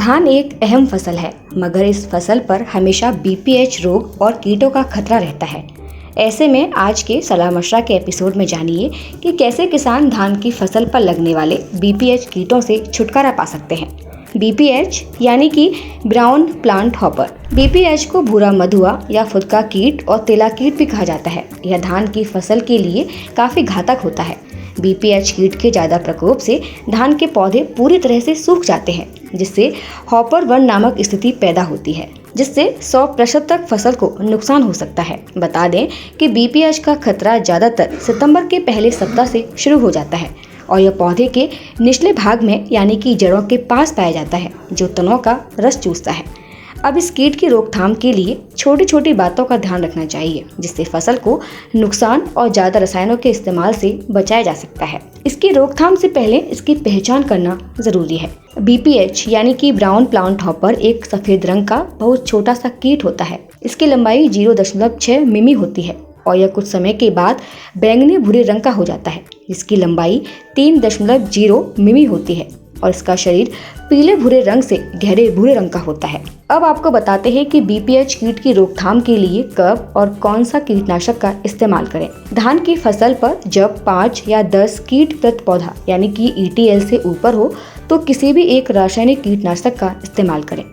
धान एक अहम फसल है, मगर इस फसल पर हमेशा बीपीएच रोग और कीटों का खतरा रहता है। ऐसे में आज के सलाह मशवरा के एपिसोड में जानिए कि कैसे किसान धान की फसल पर लगने वाले बीपीएच कीटों से छुटकारा पा सकते हैं। बीपीएच यानी कि ब्राउन प्लांट हॉपर। बीपीएच को भूरा मधुआ या फुदका कीट और तिला कीट भी कहा जाता है। यह धान की फसल के लिए काफी घातक होता है। बीपीएच कीट के ज्यादा प्रकोप से धान के पौधे पूरी तरह से सूख जाते हैं, जिससे हॉपर वर्न नामक स्थिति पैदा होती है, जिससे 100% तक फसल को नुकसान हो सकता है। बता दें कि बीपीएच का खतरा ज्यादातर सितंबर के पहले सप्ताह से शुरू हो जाता है और यह पौधे के निचले भाग में यानी कि जड़ों के पास पाया जाता है, जो तनों का रस चूसता है। अब इस कीट की रोकथाम के लिए छोटी छोटी बातों का ध्यान रखना चाहिए, जिससे फसल को नुकसान और ज्यादा रसायनों के इस्तेमाल से बचाया जा सकता है। इसकी रोकथाम से पहले इसकी पहचान करना जरूरी है। बीपीएच यानी कि ब्राउन प्लांट हॉपर एक सफेद रंग का बहुत छोटा सा कीट होता है। इसकी लंबाई 0.6 मिमी होती है और यह कुछ समय के बाद बैंगनी भूरे रंग का हो जाता है। इसकी लंबाई 3.0 मिमी होती है और इसका शरीर पीले भूरे रंग से गहरे भूरे रंग का होता है। अब आपको बताते हैं कि बीपीएच कीट की रोकथाम के लिए कब और कौन सा कीटनाशक का इस्तेमाल करें। धान की फसल पर जब 5 या 10 कीट प्रति पौधा यानी कि ETL से ऊपर हो तो किसी भी एक रासायनिक कीटनाशक का इस्तेमाल करें।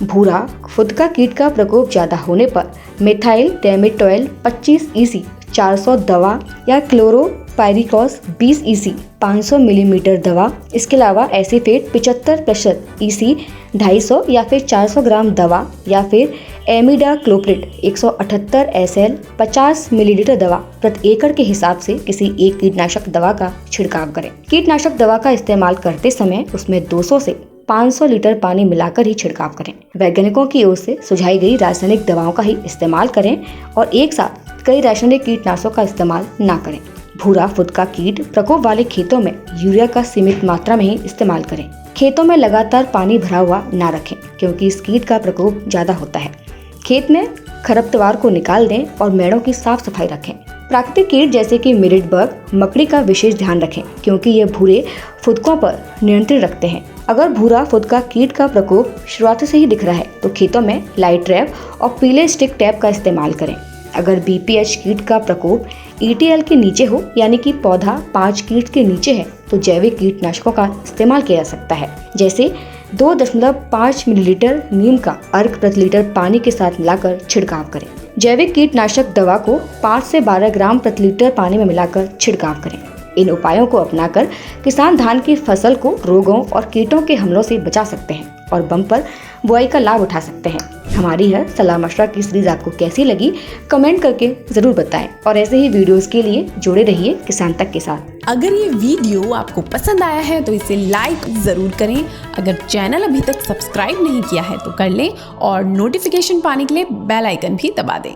भूरा फुदका कीट का प्रकोप ज्यादा होने पर मेथाइल टेमेटोइल 25 EC 400 दवा या क्लोरोपाइरिकॉस 20 EC 500 मिलीमीटर दवा। इसके अलावा एसीफेट 75% EC 250 या फिर 400 ग्राम दवा या फिर एमिडाक्लोप्रिड 178 SL 50 मिलीलीटर दवा प्रति एकड़ के हिसाब से किसी एक कीटनाशक दवा का छिड़काव करें। कीटनाशक दवा का इस्तेमाल करते समय उसमें 200 से 500 लीटर पानी मिलाकर ही छिड़काव करें। वैज्ञानिकों की ओर से सुझाई गई रासायनिक दवाओं का ही इस्तेमाल करें और एक साथ कई रासायनिक कीटनाशकों का इस्तेमाल न करें। भूरा फुदका कीट प्रकोप वाले खेतों में यूरिया का सीमित मात्रा में ही इस्तेमाल करें। खेतों में लगातार पानी भरा हुआ न रखें, क्योंकि इस कीट का प्रकोप ज्यादा होता है। खेत में खरपतवार को निकाल दें और मेड़ों की साफ सफाई रखें। प्राकृतिक कीट जैसे कि मिलिटबग, मकड़ी का विशेष ध्यान रखें, क्योंकि ये भूरे फुदकों पर नियंत्रण रखते हैं। अगर भूरा फुदका कीट का प्रकोप शुरुआत से ही दिख रहा है तो खेतों में लाइट ट्रैप और पीले स्टिक टैप का इस्तेमाल करें। अगर बीपीएच कीट का प्रकोप ETL के नीचे हो यानी कि पौधा 5 कीट के नीचे है तो जैविक कीटनाशकों का इस्तेमाल किया जा सकता है, जैसे 2.5 मिलीलीटर नीम का अर्क प्रति लीटर पानी के साथ मिलाकर छिड़काव करें। जैविक कीटनाशक दवा को 5 से 12 ग्राम प्रति लीटर पानी में मिलाकर छिड़काव करें। इन उपायों को अपनाकर किसान धान की फसल को रोगों और कीटों के हमलों से बचा सकते हैं और बम्पर बुआई का लाभ उठा सकते हैं। हमारी यह सलाह मशवरा की सीरीज आपको कैसी लगी कमेंट करके जरूर बताएं और ऐसे ही वीडियोस के लिए जुड़े रहिए किसान तक के साथ। अगर ये वीडियो आपको पसंद आया है तो इसे लाइक जरूर करें। अगर चैनल अभी तक सब्सक्राइब नहीं किया है तो कर लें और नोटिफिकेशन पाने के लिए बेल आइकन भी दबा दें।